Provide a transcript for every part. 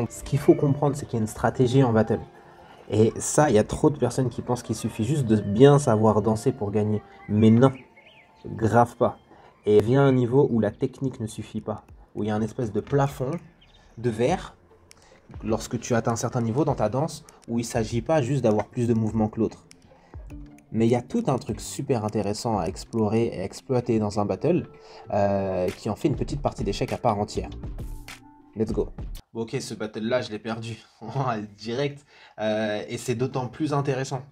Ce qu'il faut comprendre, c'est qu'il y a une stratégie en battle. Et ça, il y a trop de personnes qui pensent qu'il suffit juste de bien savoir danser pour gagner. Mais non, grave pas. Et vient un niveau où la technique ne suffit pas. Où il y a un espèce de plafond de verre, lorsque tu atteins un certain niveau dans ta danse, où il ne s'agit pas juste d'avoir plus de mouvements que l'autre. Mais il y a tout un truc super intéressant à explorer et à exploiter dans un battle, qui en fait une petite partie d'échec à part entière. Let's go. Bon, ok, ce battle-là, je l'ai perdu direct. Et c'est d'autant plus intéressant.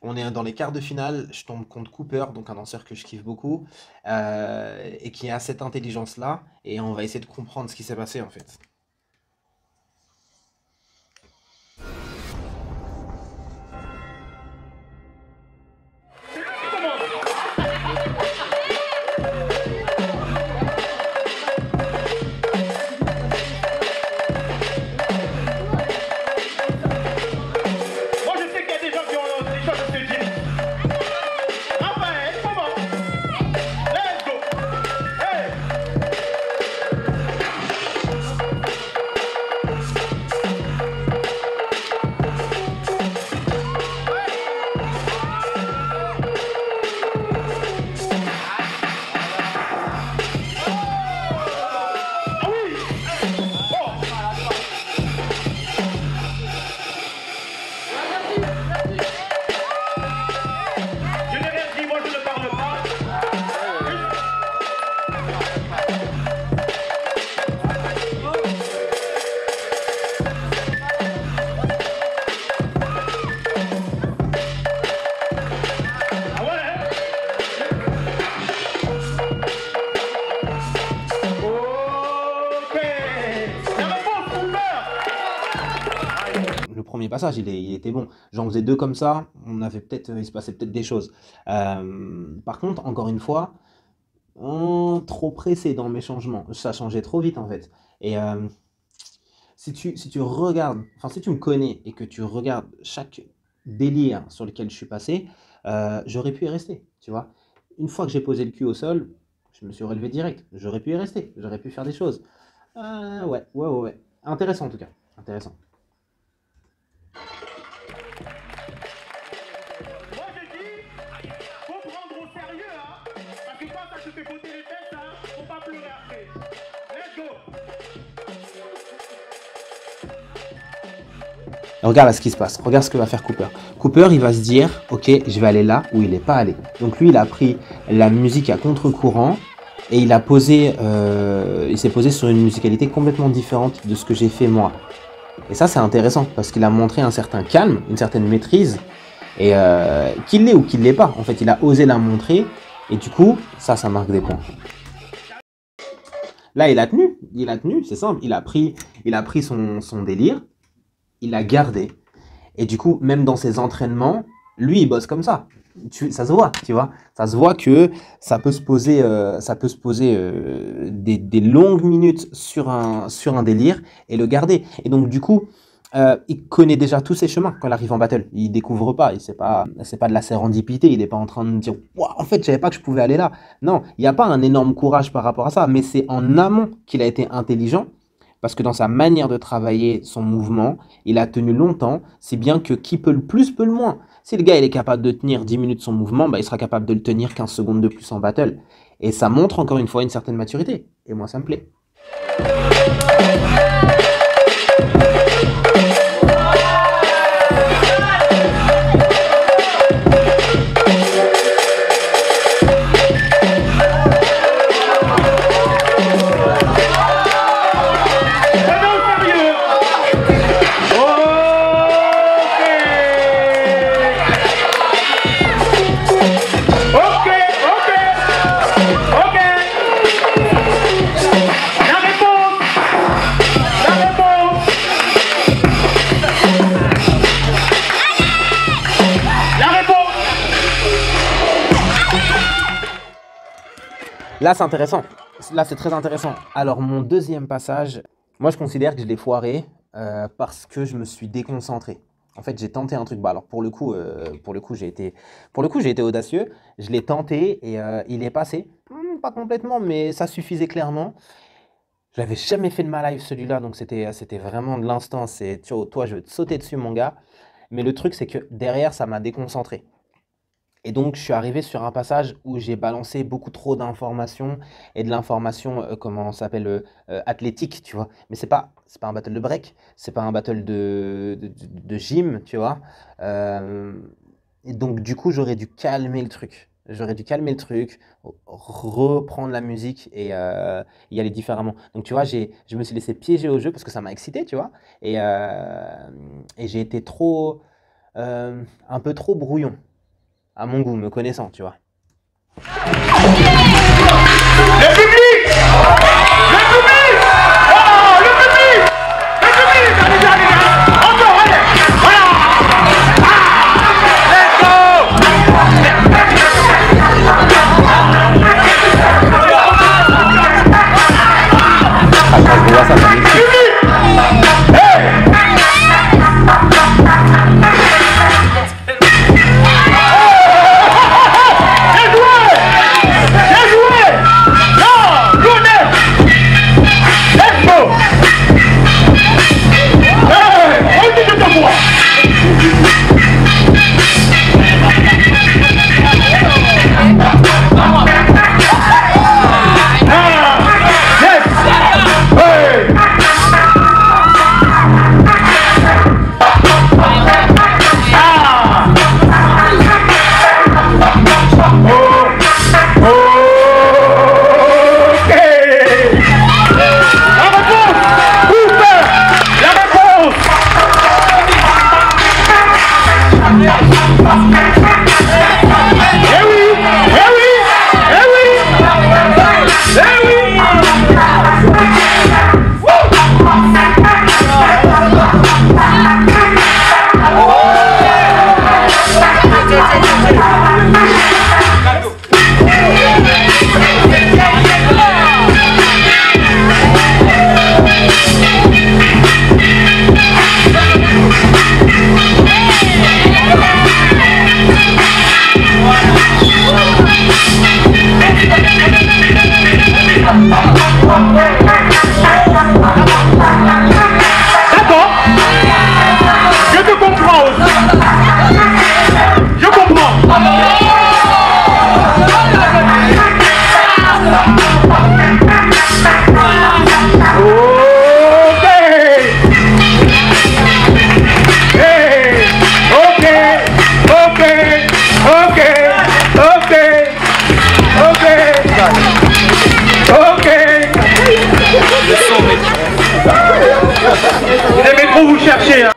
On est dans les quarts de finale, je tombe contre Cooper, donc un danseur que je kiffe beaucoup, et qui a cette intelligence-là, et on va essayer de comprendre ce qui s'est passé en fait. Le premier passage, il était bon. J'en faisais deux comme ça, il se passait peut-être des choses. Par contre, encore une fois, trop pressé dans mes changements. Ça changeait trop vite en fait. Et si tu regardes, enfin si tu me connais et que tu regardes chaque délire sur lequel je suis passé, j'aurais pu y rester, tu vois. Une fois que j'ai posé le cul au sol, je me suis relevé direct. J'aurais pu y rester, j'aurais pu faire des choses. Ouais. Intéressant en tout cas, intéressant. Moi je dis, faut prendre au sérieux, hein. Parce que quand ça te fait botter les fesses, hein, faut pas pleurer après. Let's go. Regarde là ce qui se passe, regarde ce que va faire Cooper. Cooper, il va se dire, ok, je vais aller là où il n'est pas allé. Donc lui, il a pris la musique à contre-courant et il s'est posé sur une musicalité complètement différente de ce que j'ai fait moi. Et ça, c'est intéressant parce qu'il a montré un certain calme, une certaine maîtrise, et qu'il l'ait ou qu'il l'ait pas. En fait, il a osé la montrer et du coup, ça marque des points. Là, il a tenu, c'est simple. Il a pris son délire. Il l'a gardé. Et du coup, même dans ses entraînements, lui, il bosse comme ça. Ça se voit, tu vois. Ça se voit que ça peut se poser des longues minutes sur un délire et le garder. Et donc, du coup, il connaît déjà tous ses chemins quand il arrive en battle. Il découvre pas. C'est pas de la sérendipité. Il n'est pas en train de dire « Waouh, en fait, je savais pas que je pouvais aller là ». Non, il n'y a pas un énorme courage par rapport à ça. Mais c'est en amont qu'il a été intelligent. Parce que dans sa manière de travailler son mouvement, il a tenu longtemps, si bien que qui peut le plus peut le moins. Si le gars il est capable de tenir 10 minutes son mouvement, bah, il sera capable de le tenir 15 secondes de plus en battle. Et ça montre encore une fois une certaine maturité. Et moi ça me plaît. Là, c'est intéressant. Là, c'est très intéressant. Alors, mon deuxième passage, moi, je considère que je l'ai foiré parce que je me suis déconcentré. En fait, j'ai tenté un truc. Bah, alors, pour le coup, j'ai été audacieux. Je l'ai tenté et il est passé. Pas complètement, mais ça suffisait clairement. Je l'avais jamais fait de ma life celui-là, donc c'était vraiment de l'instant. C'est, toi, je vais te sauter dessus, mon gars. Mais le truc, c'est que derrière, ça m'a déconcentré. Et donc, je suis arrivé sur un passage où j'ai balancé beaucoup trop d'informations et de l'information, comment ça s'appelle, athlétique, tu vois. Mais c'est pas un battle de break, c'est pas un battle de gym, tu vois. Euh, et donc, du coup, j'aurais dû calmer le truc. J'aurais dû calmer le truc, reprendre la musique et y aller différemment. Donc, tu vois, je me suis laissé piéger au jeu parce que ça m'a excité, tu vois. Et j'ai été un peu trop brouillon à mon goût, me connaissant, tu vois. Le public! Le public! Oh, le public! Le public! Allez, allez, allez! Encore, allez! Voilà! Let's go! Ah, quand je vois ça, ça m'excite. D'accord. Je te comprends aussi. Je comprends. Ok. Hey. Ok. Ok. Ok. Ok. Ok. Ok. Vous aimez trop vous chercher, hein.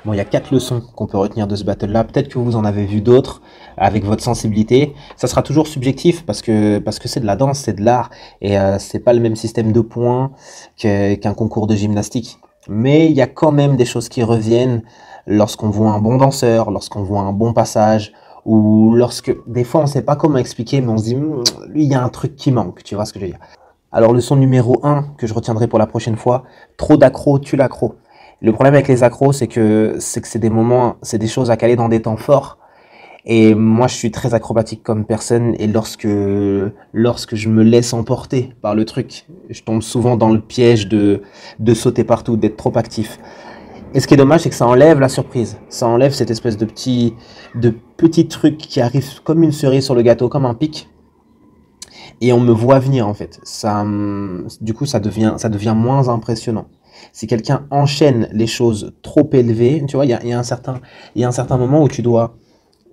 Bon, il y a 4 leçons qu'on peut retenir de ce battle-là. Peut-être que vous en avez vu d'autres avec votre sensibilité. Ça sera toujours subjectif parce que c'est de la danse, c'est de l'art et c'est pas le même système de points qu'un concours de gymnastique. Mais il y a quand même des choses qui reviennent lorsqu'on voit un bon danseur, lorsqu'on voit un bon passage ou lorsque des fois on sait pas comment expliquer, mais on se dit lui il y a un truc qui manque. Tu vois ce que je veux dire? Alors leçon numéro 1 que je retiendrai pour la prochaine fois, trop d'accro tue l'accro. Le problème avec les accros, c'est que c'est des moments, c'est des choses à caler dans des temps forts. Et moi, je suis très acrobatique comme personne. Et lorsque je me laisse emporter par le truc, je tombe souvent dans le piège de sauter partout, d'être trop actif. Et ce qui est dommage, c'est que ça enlève la surprise. Ça enlève cette espèce de petit truc qui arrive comme une cerise sur le gâteau, comme un pic. Et on me voit venir, en fait. Du coup, ça devient moins impressionnant. Si quelqu'un enchaîne les choses trop élevées, tu vois, il y a un certain moment où tu dois...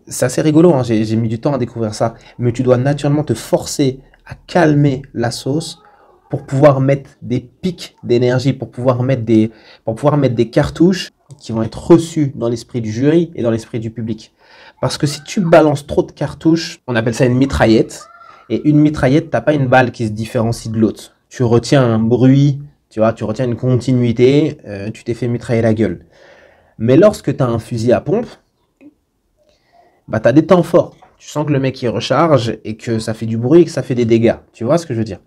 C'est assez rigolo, hein, j'ai mis du temps à découvrir ça, mais tu dois naturellement te forcer à calmer la sauce pour pouvoir mettre des pics d'énergie, pour pouvoir mettre des cartouches qui vont être reçues dans l'esprit du jury et dans l'esprit du public. Parce que si tu balances trop de cartouches, on appelle ça une mitraillette, et une mitraillette, t'as pas une balle qui se différencie de l'autre. Tu retiens un bruit... Tu vois, tu retiens une continuité, tu t'es fait mitrailler la gueule. Mais lorsque tu as un fusil à pompe, bah, tu as des temps forts. Tu sens que le mec il recharge et que ça fait du bruit et que ça fait des dégâts. Tu vois ce que je veux dire?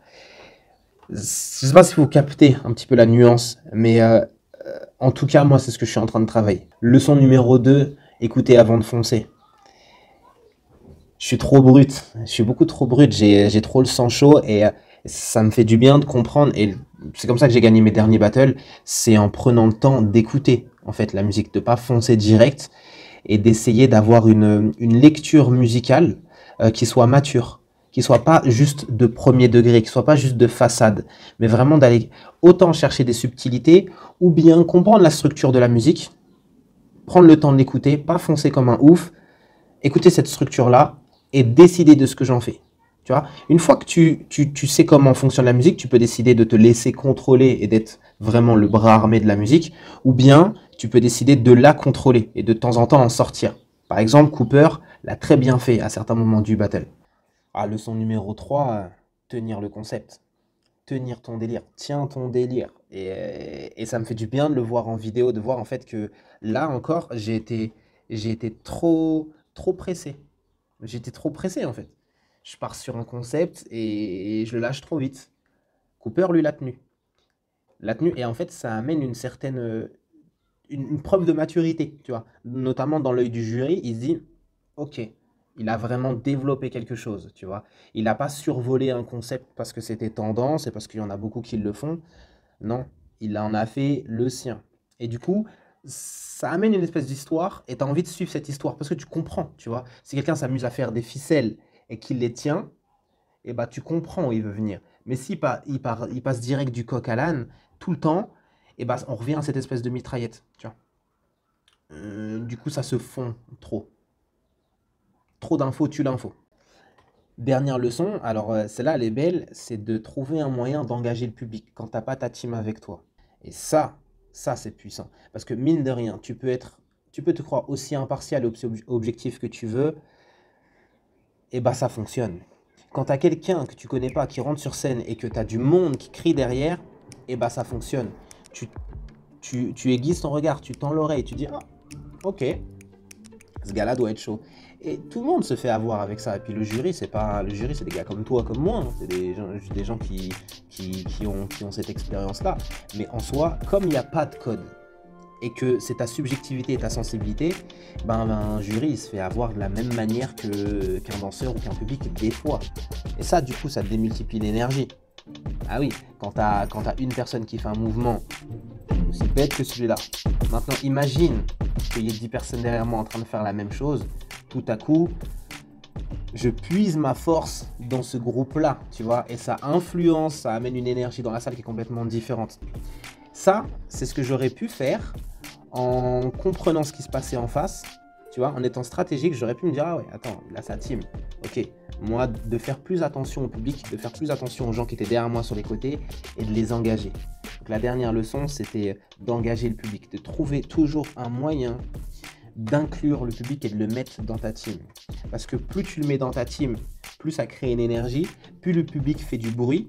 Je ne sais pas si vous captez un petit peu la nuance, mais en tout cas, moi, c'est ce que je suis en train de travailler. Leçon numéro 2, écoutez avant de foncer. Je suis trop brut, je suis beaucoup trop brut, j'ai trop le sang chaud et Ça me fait du bien de comprendre et c'est comme ça que j'ai gagné mes derniers battles, c'est en prenant le temps d'écouter en fait la musique, de pas foncer direct et d'essayer d'avoir une lecture musicale qui soit mature, qui soit pas juste de premier degré, qui soit pas juste de façade, mais vraiment d'aller autant chercher des subtilités ou bien comprendre la structure de la musique, prendre le temps de l'écouter, pas foncer comme un ouf, écouter cette structure-là et décider de ce que j'en fais. Tu vois, une fois que tu sais comment fonctionne la musique, tu peux décider de te laisser contrôler et d'être vraiment le bras armé de la musique, ou bien tu peux décider de la contrôler et de temps en temps en sortir. Par exemple, Cooper l'a très bien fait à certains moments du battle. Ah, leçon numéro 3, tenir le concept. Tenir ton délire, tiens ton délire. Et ça me fait du bien de le voir en vidéo, de voir en fait que là encore, j'ai été trop pressé. J'étais trop pressé en fait. Je pars sur un concept et je le lâche trop vite. Cooper, lui, l'a tenu. L'a tenu et en fait, ça amène une certaine une preuve de maturité, tu vois. Notamment dans l'œil du jury, il se dit, ok, il a vraiment développé quelque chose, tu vois. Il n'a pas survolé un concept parce que c'était tendance et parce qu'il y en a beaucoup qui le font. Non, il en a fait le sien. Et du coup, ça amène une espèce d'histoire et tu as envie de suivre cette histoire parce que tu comprends, tu vois. Si quelqu'un s'amuse à faire des ficelles et qu'il les tient, eh ben, tu comprends où il veut venir. Mais si il passe direct du coq à l'âne tout le temps, eh ben, on revient à cette espèce de mitraillette, tu vois. Du coup, ça se fond trop. Trop d'infos tue l'info. Dernière leçon, alors celle-là, elle est belle, c'est de trouver un moyen d'engager le public quand t'as pas ta team avec toi. Et ça c'est puissant. Parce que mine de rien, tu peux te croire aussi impartial et objectif que tu veux, et bah ça fonctionne. Quand t'as quelqu'un que tu connais pas qui rentre sur scène et que t'as du monde qui crie derrière, et bah ça fonctionne. Tu, tu aiguises ton regard, tu tends l'oreille, tu dis ah, ok, ce gars-là doit être chaud. Et tout le monde se fait avoir avec ça. Et puis le jury, c'est des gars comme toi, comme moi, hein. C'est des gens qui ont cette expérience-là. Mais en soi, comme il n'y a pas de code et que c'est ta subjectivité et ta sensibilité, ben un jury il se fait avoir de la même manière qu'un danseur ou qu'un public des fois. Et ça, du coup, ça démultiplie l'énergie. Ah oui, quand t'as une personne qui fait un mouvement aussi bête que celui-là. Maintenant, imagine qu'il y ait 10 personnes derrière moi en train de faire la même chose. Tout à coup, je puise ma force dans ce groupe-là, tu vois, et ça influence, ça amène une énergie dans la salle qui est complètement différente. Ça, c'est ce que j'aurais pu faire en comprenant ce qui se passait en face, tu vois, en étant stratégique, j'aurais pu me dire, ah ouais, attends, là, ça team. Ok, moi, de faire plus attention au public, de faire plus attention aux gens qui étaient derrière moi sur les côtés et de les engager. Donc, la dernière leçon, c'était d'engager le public, de trouver toujours un moyen d'inclure le public et de le mettre dans ta team. Parce que plus tu le mets dans ta team, plus ça crée une énergie, plus le public fait du bruit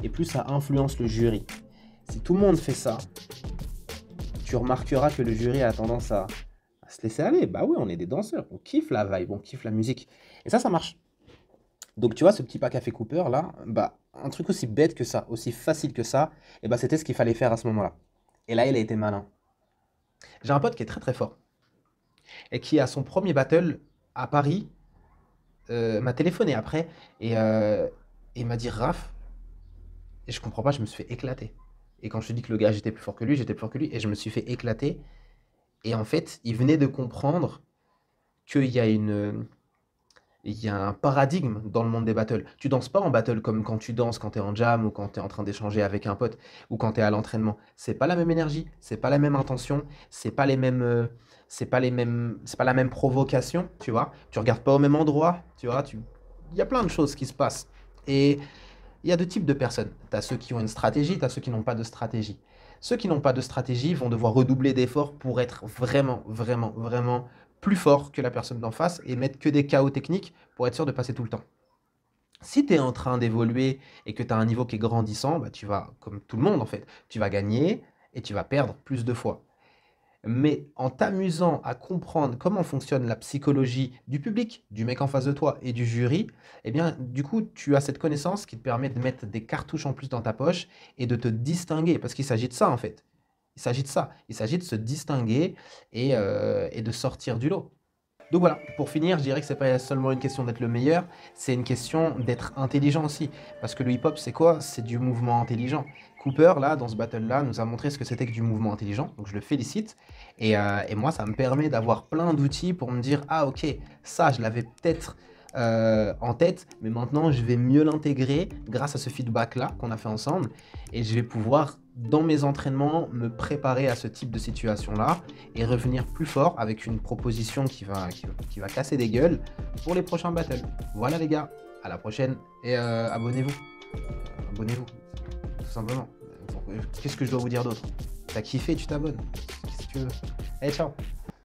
et plus ça influence le jury. Si tout le monde fait ça, tu remarqueras que le jury a tendance à se laisser aller. Bah oui, on est des danseurs, on kiffe la vibe, on kiffe la musique. Et ça marche. Donc tu vois, ce petit pack Café Cooper là, bah un truc aussi bête que ça, aussi facile que ça, et bah c'était ce qu'il fallait faire à ce moment-là. Et là, il a été malin. J'ai un pote qui est très très fort et qui à son premier battle à Paris m'a téléphoné après et m'a dit Raph, et je comprends pas, je me suis fait éclater. Et quand je te dis que le gars j'étais plus fort que lui, j'étais plus fort que lui et je me suis fait éclater. Et en fait, il venait de comprendre qu'il y a il y a un paradigme dans le monde des battles. Tu danses pas en battle comme quand tu danses quand tu es en jam ou quand tu es en train d'échanger avec un pote ou quand tu es à l'entraînement. C'est pas la même énergie, c'est pas la même intention, c'est pas les mêmes c'est pas la même provocation, tu vois. Tu regardes pas au même endroit, tu vois, il y a plein de choses qui se passent. Et il y a deux types de personnes. Tu as ceux qui ont une stratégie, tu as ceux qui n'ont pas de stratégie. Ceux qui n'ont pas de stratégie vont devoir redoubler d'efforts pour être vraiment plus fort que la personne d'en face et mettre que des chaos techniques pour être sûr de passer tout le temps. Si tu es en train d'évoluer et que tu as un niveau qui est grandissant, bah, tu vas, comme tout le monde en fait, tu vas gagner et tu vas perdre plus de fois. Mais en t'amusant à comprendre comment fonctionne la psychologie du public, du mec en face de toi et du jury, eh bien, du coup, tu as cette connaissance qui te permet de mettre des cartouches en plus dans ta poche et de te distinguer. Parce qu'il s'agit de ça, en fait. Il s'agit de ça. Il s'agit de se distinguer et de sortir du lot. Donc voilà, pour finir, je dirais que c'est pas seulement une question d'être le meilleur, c'est une question d'être intelligent aussi. Parce que le hip-hop, c'est quoi? C'est du mouvement intelligent. Cooper, là, dans ce battle-là, nous a montré ce que c'était que du mouvement intelligent, donc je le félicite. Et moi, ça me permet d'avoir plein d'outils pour me dire, ah ok, ça, je l'avais peut-être en tête, mais maintenant, je vais mieux l'intégrer grâce à ce feedback-là qu'on a fait ensemble. Et je vais pouvoir, dans mes entraînements, me préparer à ce type de situation-là et revenir plus fort avec une proposition qui va casser des gueules pour les prochains battles. Voilà les gars, à la prochaine et abonnez-vous. Abonnez-vous, tout simplement. Qu'est-ce que je dois vous dire d'autre? T'as kiffé, tu t'abonnes. Qu'est-ce que tu veux? Allez, ciao!